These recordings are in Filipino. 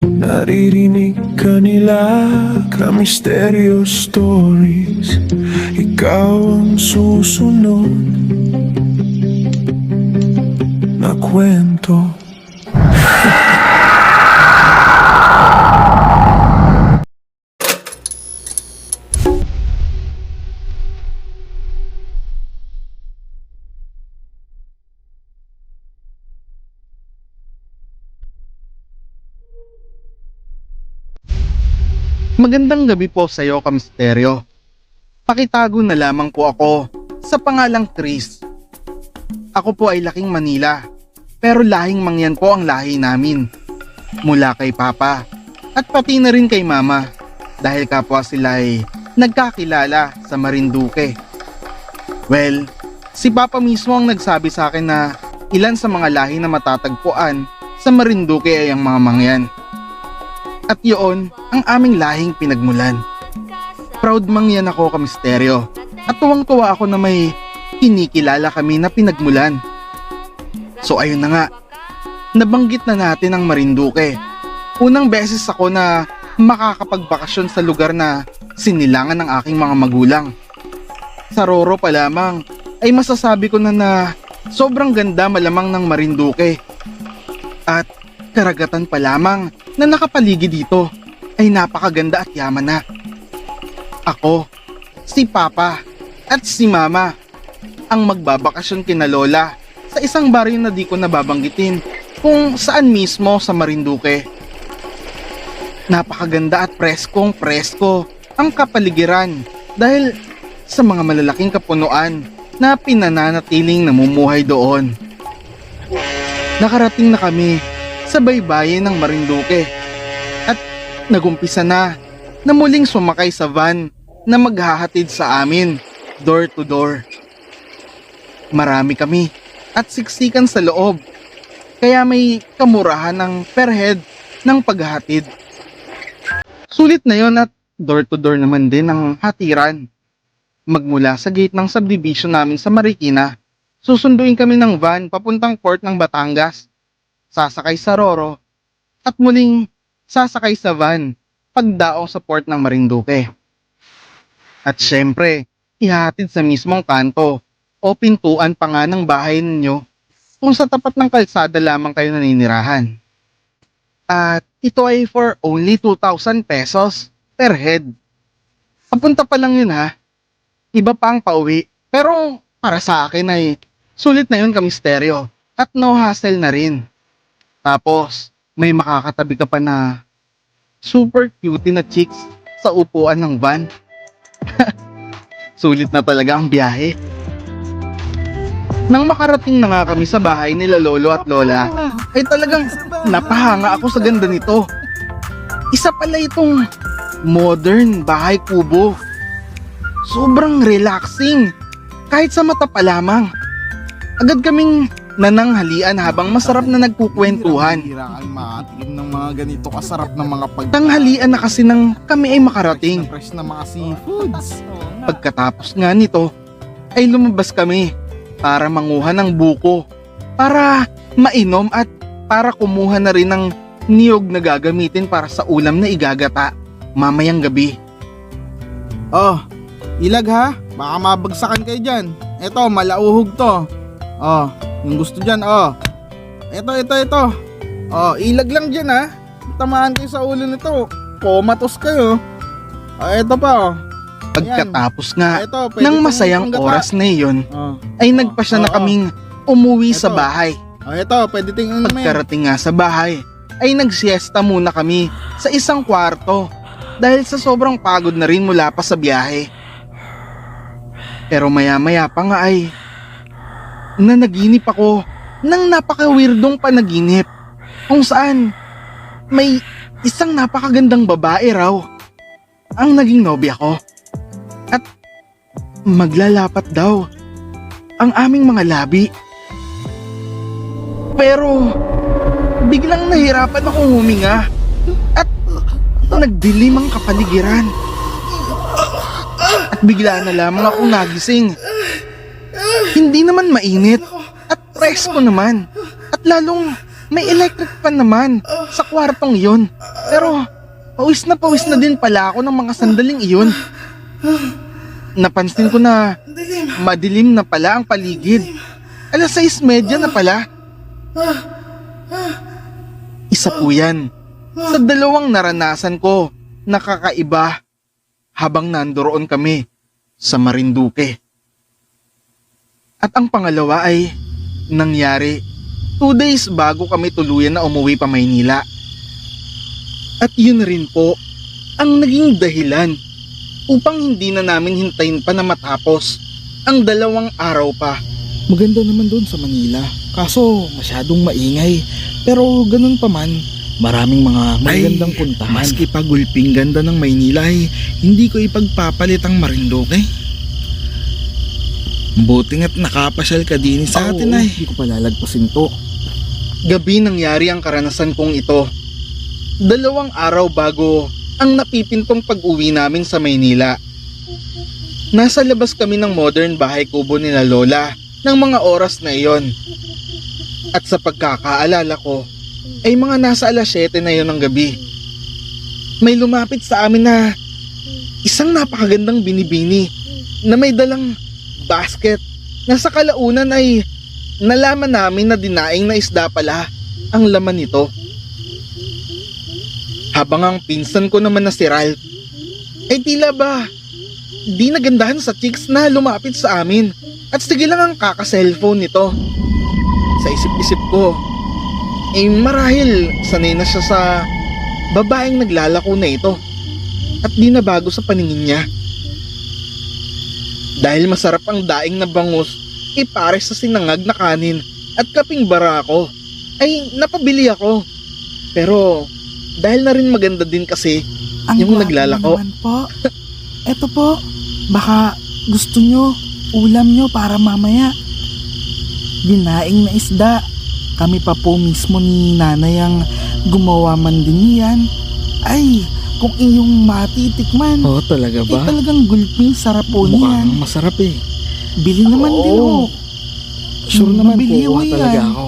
Naririnig ka nila ka-misteryo stories. Ikaw ang susunod na kwento. Magandang gabi po sa iyo, Kamisteryo. Pakitago na lamang po ako sa pangalang Chris. Ako po ay laking Manila, pero lahing Mangyan po ang lahi namin. Mula kay Papa at pati na rin kay Mama, dahil kapwa sila ay nagkakilala sa Marinduque. Well, si Papa mismo ang nagsabi sa akin na ilan sa mga lahi na matatagpuan sa Marinduque ay ang mga Mangyan. At yun ang aming lahing pinagmulan. Proud Mangyan ako, Kamisteryo, at tuwang-tuwa ako na may kinikilala kami na pinagmulan. So ayun na nga, nabanggit na natin ang Marinduque. Unang beses ako na makakapagbakasyon sa lugar na sinilangan ng aking mga magulang. Sa Roro pa lamang ay masasabi ko na sobrang ganda malamang ng Marinduque. At karagatan pa lamang na nakapaligid dito ay napakaganda at yaman na. Ako, si Papa at si Mama ang magbabakasyon kina Lola sa isang baryo na di ko nababanggitin kung saan mismo sa Marinduque. Napakaganda at preskong presko ang kapaligiran dahil sa mga malalaking kapunuan na pinananatiling namumuhay doon. Nakarating na kami sa baybayin ng Marinduque at nagumpisa na muling sumakay sa van na maghahatid sa amin door to door. Marami kami at siksikan sa loob, kaya may kamurahan ng per head ng paghahatid. Sulit na yon at door to door naman din ang hatiran. Magmula sa gate ng subdivision namin sa Marikina, susunduin kami ng van papuntang port ng Batangas, sasakay sa Roro, at muling sasakay sa van pagdaong sa port ng Marinduque. At syempre, ihahatid sa mismong kanto o pintuan pa nga ng bahay ninyo kung sa tapat ng kalsada lamang kayo naninirahan. At ito ay for only 2,000 pesos per head. Papunta pa lang yun ha. Iba pa ang pauwi. Pero para sa akin ay sulit na yun, Kamisteryo. At no hassle na rin. Tapos, may makakatabi ka pa na super cutie na chicks sa upuan ng van. Sulit na talaga ang biyahe. Nang makarating na nga kami sa bahay nila Lolo at Lola, ay talagang napahanga ako sa ganda nito. Isa pala itong modern bahay kubo. Sobrang relaxing, kahit sa mata pa lamang. Agad kaming nananghalian habang masarap na nagkukwentuhan. Hiraan makatikim ng mga ganito kasarap ng mga Tanghalian na kasi nang kami ay makarating. fresh na mga seafoods. Pagkatapos nga nito, ay lumabas kami para manguha ng buko, para mainom at para kumuha na rin ng niyog na gagamitin para sa ulam na igagata mamayang gabi. Oh, ilag ha? Baka mabagsakan kayo dyan. Eto, malauhog to. Oh, yung gusto dyan, oh. Ito. Oh, ilag lang dyan ha. Tamaan kayo sa ulo nito. Comatose kayo. Oh, eto pa oh. Pagkatapos nga Eto, pwede ng itong masayang panggata. oras na iyon, Oh. ay nagpasya na kaming umuwi sa Eto. bahay. Oh, eto, pwede tingnan mo. Pagkarating nga sa bahay, ay nagsiesta muna kami sa isang kwarto dahil sa sobrang pagod na rin mula pa sa biyahe. Pero maya-maya pa nga ay nanaginip ako ng napaka-weirdong panaginip kung saan may isang napakagandang babae raw ang naging nobya ko at maglalapat daw ang aming mga labi. Pero biglang nahirapan akong huminga at nagdilim ang kapaligiran. At bigla na lamang akong nagising. Hindi naman mainit at presko naman at lalong May electric fan naman sa kwartong iyon. Pero pawis na din pala ako ng mga sandaling iyon. Napansin ko na madilim na pala ang paligid. 6:30 na pala. Isa po yan sa dalawang naranasan ko na kakaiba habang nandoroon kami sa Marinduque. At ang pangalawa ay nangyari 2 days bago kami tuluyan na umuwi pa Maynila. At yun rin po ang naging dahilan upang hindi na namin hintayin pa na matapos ang 2 araw pa. Maganda naman doon sa Manila. Kaso masyadong maingay. Pero ganun pa man, maraming mga magandang puntahan. Maski pa gulping ganda ng Maynila hindi ko ipagpapalit ang Marinduque. Buti nga't nakapasyal ka din sa atin Hindi ko palalagpasin to. Gabi nangyari ang karanasan kong ito. 2 araw bago ang napipintong pag-uwi namin sa Maynila. Nasa labas kami ng modern bahay kubo nila Lola ng mga oras na iyon. At sa pagkakaalala ko, ay mga nasa 7:00 na iyon ng gabi. May lumapit sa amin na isang napakagandang binibini na may dalang basket na sa kalaunan ay nalaman namin na dinaing na isda pala ang laman nito. Habang ang pinsan ko naman na si Ralph ay tila ba di nagandahan sa chicks na lumapit sa amin at sige lang ang kaka-cellphone nito. Sa isip-isip ko, marahil sanay na siya sa babaeng naglalako na ito at di na bago sa paningin niya. Dahil masarap ang daing na bangus, pares sa sinangag na kanin at kaping barako, ay napabili ako. Pero dahil na rin maganda din kasi yung naglalako. Ang po. Eto po, baka gusto nyo, ulam nyo para mamaya. Dinaing na isda. Kami pa po mismo ni nanay ang gumawa man din yan. Ay, kung iyong matitikman. Talaga ba? Talagang gulping sarap po niyan. Mukhang masarap Bili naman din ho. Sure naman Mabili po ho talaga yan. ako.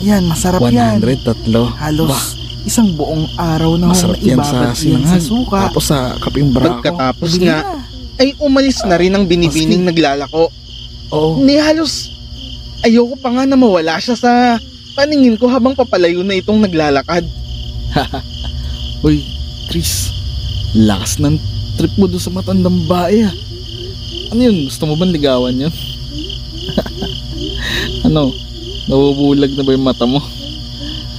Yan, masarap yan. 103. Halos isang buong araw na Masarap yan sa sinangag. suka. Tapos sa kaping barako. Pagkatapos Bili nga, na. ay umalis na rin ang binibining naglalako. Ni halos ayoko pa nga na mawala siya sa paningin ko habang papalayo na itong naglalakad. Uy, Chris, lakas ng trip mo doon sa matandang bae Ano yun? Gusto mo bang ligawan yun? Ano? Nabubulag na ba yung mata mo?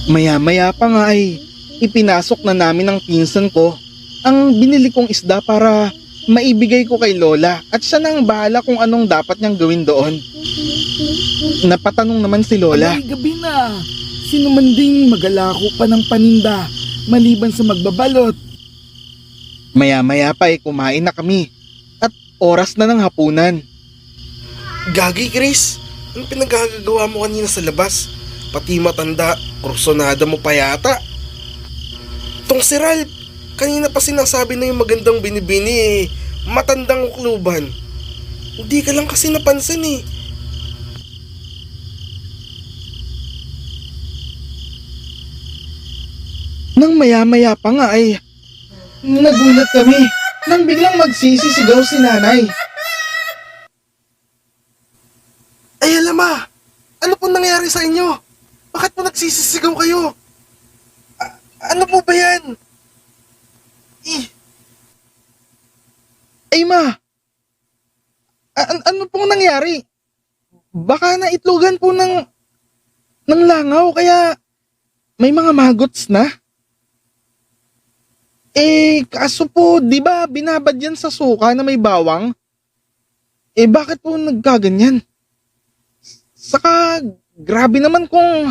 Maya-maya pa nga ay ipinasok na namin ng pinsan ko ang binili kong isda para maibigay ko kay Lola at siya nang bahala kung anong dapat niyang gawin doon. Napatanong naman si Lola. Ay, gabi na. Sino man ding magalako pa ng paninda maliban sa magbabalot? Maya-maya pa ay kumain na kami at oras na ng hapunan. Gagi, Chris. Anong pinagagagawa mo kanina sa labas? Pati matanda, kursonada mo pa yata. Tong si Ralph, kanina pa sinasabi na yung magandang binibini matandang ukluban. Hindi ka lang kasi napansin Nang maya-maya pa nga ay nagulat kami nang biglang magsisisigaw si nanay. Ay, alama! Ano po nangyari sa inyo? Bakit po nagsisisigaw kayo? Ano po ba yan? Ay ma, ano pong nangyari? Baka naitlogan po ng langaw kaya may mga magots na? Kaso po, di ba binabad yan sa suka na may bawang? Bakit po nagkaganyan? Saka, grabe naman kung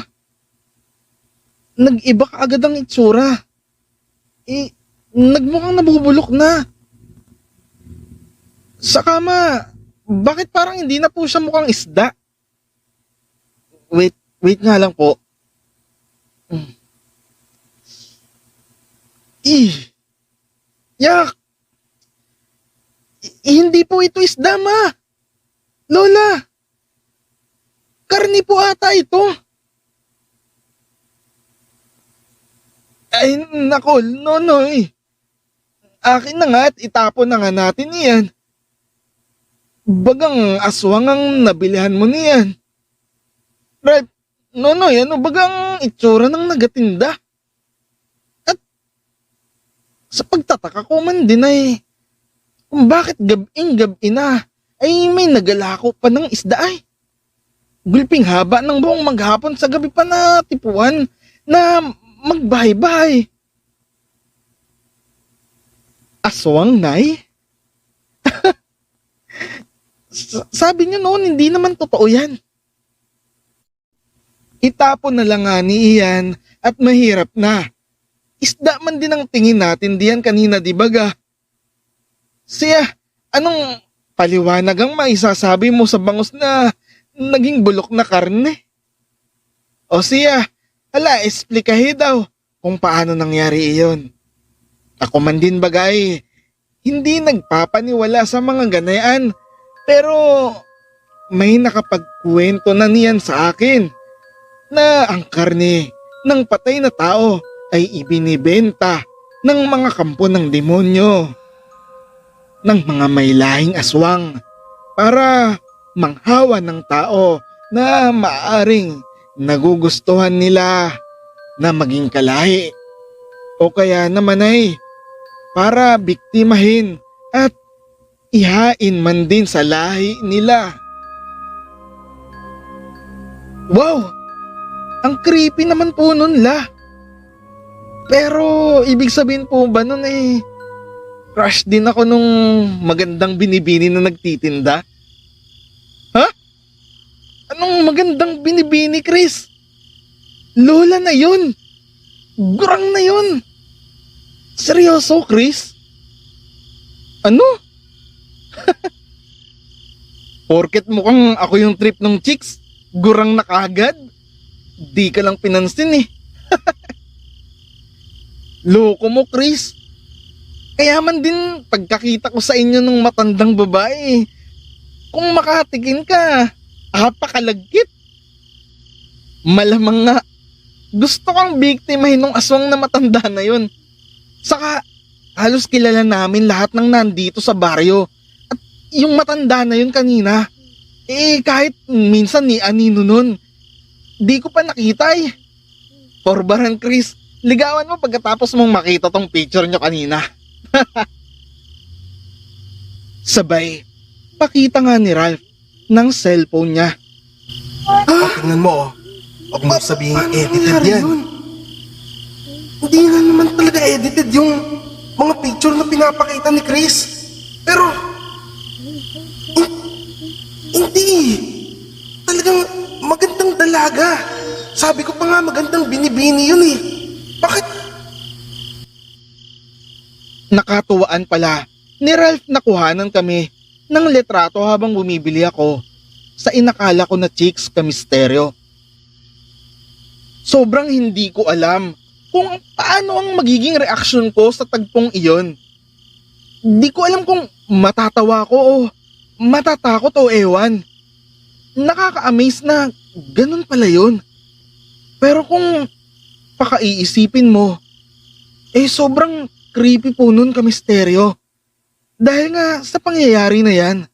nag-iba ka agad ang itsura. Nagmukhang nabubulok na. Saka ma, bakit parang hindi na po siya mukhang isda? Wait nga lang po. Yak! Hindi po ito isda, ma. Lola, karni po ata ito. Ay, nako, Nonoy. Akin na nga at itapon na nga natin iyan. Bagang aswang ang nabilihan mo niyan. Ralph, Nonoy, ano bagang itsura ng nagatinda? At sa pagtataka ko man din ay kung bakit gabi na ay may nagalako pa ng isda ay. Gulping haba ng buong maghapon sa gabi pa na tipuan na magbahay-bahay. Aswang, Nay? Sabi niyo noon, hindi naman totoo yan. Itapon na lang nga ni Ian at mahirap na. Isda man din ang tingin natin diyan kanina, di baga? Siya, anong paliwanag ang maisasabi mo sa bangus na naging bulok na karne? O siya, explikahe daw kung paano nangyari iyon. Ako man din bagay, hindi nagpapaniwala sa mga ganayan, pero may nakapagkwento na niyan sa akin na ang karne ng patay na tao ay ibinibenta ng mga kampo ng demonyo, ng mga may lahing aswang para manghawa ng tao na maaring nagugustuhan nila na maging kalahi o kaya naman ay para biktimahin at ihain man din sa lahi nila. Wow! Ang creepy naman po nun la. Pero ibig sabihin po ba nun eh crush din ako nung magandang binibini na nagtitinda? Ha? Anong magandang binibini, Chris? Lola na yun. Gurang na yun. Seryoso, Chris? Ano? Porket mukhang ako yung trip ng chicks, gurang na kagad? Di ka lang pinansin eh. Loko mo, Chris. Kaya man din pagkakita ko sa inyo ng matandang babae, kung makatikin ka, apakalagkit. Malamang nga, gusto kang biktimahin ng aswang na matanda na yun. Saka, halos kilala namin lahat ng nandito sa baryo. At yung matanda na yun kanina, kahit minsan ni Anino nun, di ko pa nakita eh. Porbaran, Chris, ligawan mo pagkatapos mong makita tong picture nyo kanina. Sabay, pakita nga ni Ralph ng cellphone niya. Tingnan mo, huwag mo sabihin edited yan. Hindi nga naman talaga edited yung mga picture na pinapakita ni Chris. Pero, hindi. Talagang magandang dalaga. Sabi ko pa nga magandang binibini yun eh. Bakit? Nakatuwaan pala ni Ralph na kuhanan kami ng litrato habang bumibili ako sa inakala ko na chicks ka misteryo. Sobrang hindi ko alam kung paano ang magiging reaksyon ko sa tagpong iyon. Di ko alam kung matatawa ko o matatakot o ewan. Nakaka-amaze na ganun pala yun. Pero kung pakaiisipin mo, sobrang creepy po nun ka misteryo. Dahil nga sa pangyayari na yan,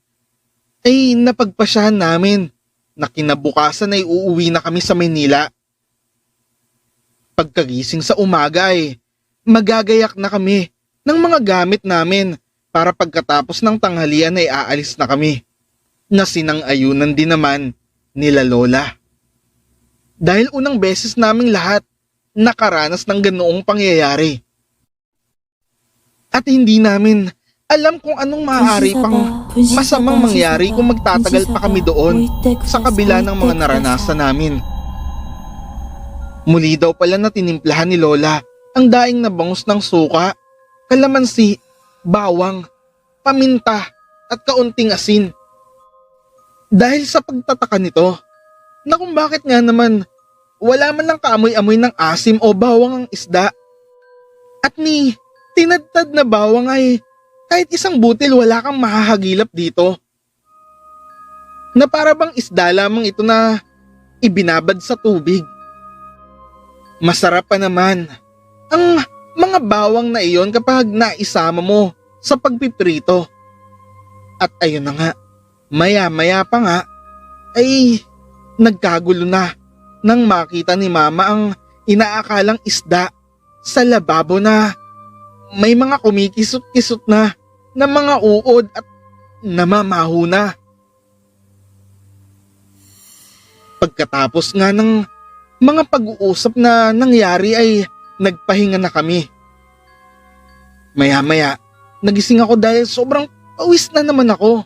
ay napagpasyahan namin na kinabukasan ay uuwi na kami sa Maynila. Pagkagising sa umaga ay magagayak na kami ng mga gamit namin para pagkatapos ng tanghalian ay aalis na kami, na sinang-ayunan din naman nila Lola. Dahil unang beses naming lahat nakaranas ng ganoong pangyayari. At hindi namin alam kung anong maaari pang masamang mangyari kung magtatagal pa kami doon sa kabila ng mga naranasan namin. Muli daw pala na tinimplahan ni Lola ang daing na bangus ng suka, kalamansi, bawang, paminta at kaunting asin. Dahil sa pagtataka nito, na kung bakit nga naman wala man lang kaamoy-amoy ng asim o bawang ang isda. At ni tinadtad na bawang ay kahit isang butil wala kang mahahagilap dito. Na para bang isda lamang ito na ibinabad sa tubig. Masarap pa naman ang mga bawang na iyon kapag naisama mo sa pagpiprito. At ayun na nga, maya-maya pa nga ay nagkagulo na nang makita ni Mama ang inaakalang isda sa lababo na may mga kumikisot-kisot na mga uod at namamaho na. Pagkatapos nga ng mga pag-uusap na nangyari ay nagpahinga na kami. Maya-maya, nagising ako dahil sobrang pawis na naman ako.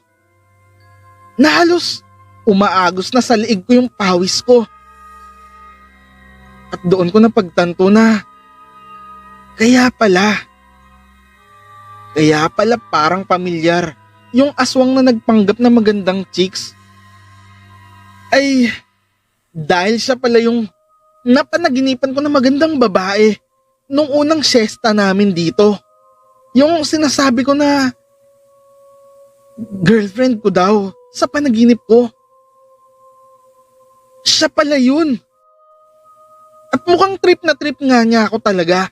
Na halos umaagos na sa liig ko yung pawis ko. At doon ko napagtanto na kaya pala parang pamilyar yung aswang na nagpanggap na magandang chicks. Ay, dahil siya pala yung napanaginipan ko na magandang babae nung unang siesta namin dito. Yung sinasabi ko na girlfriend ko daw sa panaginip ko. Siya pala yun. At mukhang trip na trip nga niya ako talaga.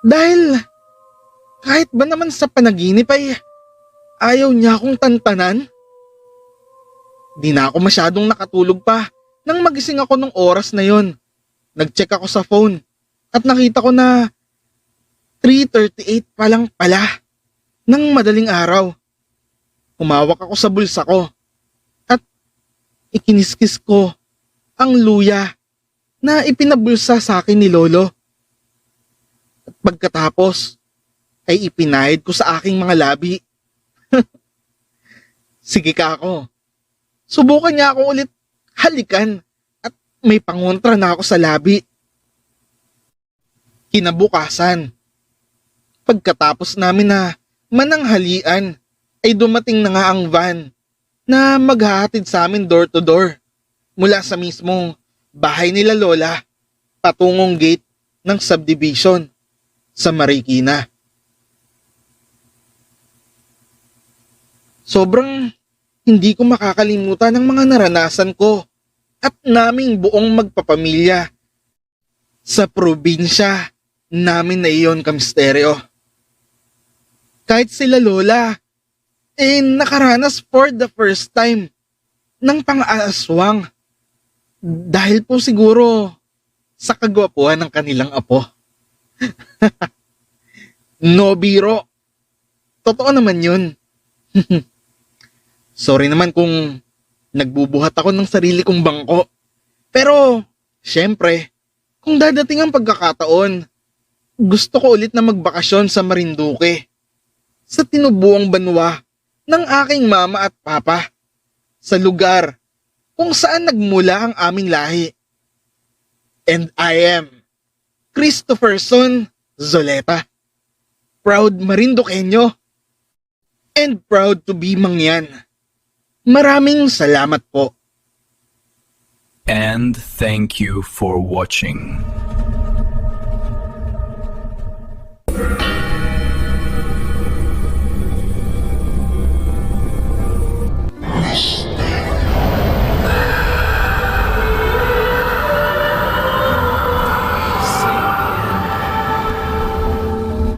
Dahil kahit ba naman sa panaginip ay ayaw niya akong tantanan. Di na ako masyadong nakatulog pa nang magising ako nung oras na yon. Nag-check ako sa phone at nakita ko na 3:38 pa lang pala ng madaling araw. Humawak ako sa bulsa ko at ikiniskis ko ang luya na ipinabulsa sa akin ni Lolo. At pagkatapos ay ipinahid ko sa aking mga labi. Sige ka ako. Subukan niya ako ulit halikan at may pangontra na ako sa labi. Kinabukasan, pagkatapos namin na mananghalian, ay dumating na nga ang van na maghahatid sa amin door to door mula sa mismong bahay nila Lola patungong gate ng subdivision sa Marikina. Sobrang hindi ko makakalimutan ang mga naranasan ko at naming buong magpapamilya sa probinsya namin na iyon, Kamisteryo. Kahit sila Lola, nakaranas for the first time ng pang-aaswang dahil po siguro sa kagwapuhan ng kanilang apo. No biro. Totoo naman yun. Sorry naman kung nagbubuhat ako ng sarili kong bangko. Pero, syempre, kung dadating ang pagkakataon, gusto ko ulit na magbakasyon sa Marinduque. Sa tinubuang banwa ng aking mama at papa. Sa lugar kung saan nagmula ang aming lahi. And I am Christopherson Zoleta. Proud Marinduqueño. And proud to be Mangyan. Maraming salamat po. And thank you for watching.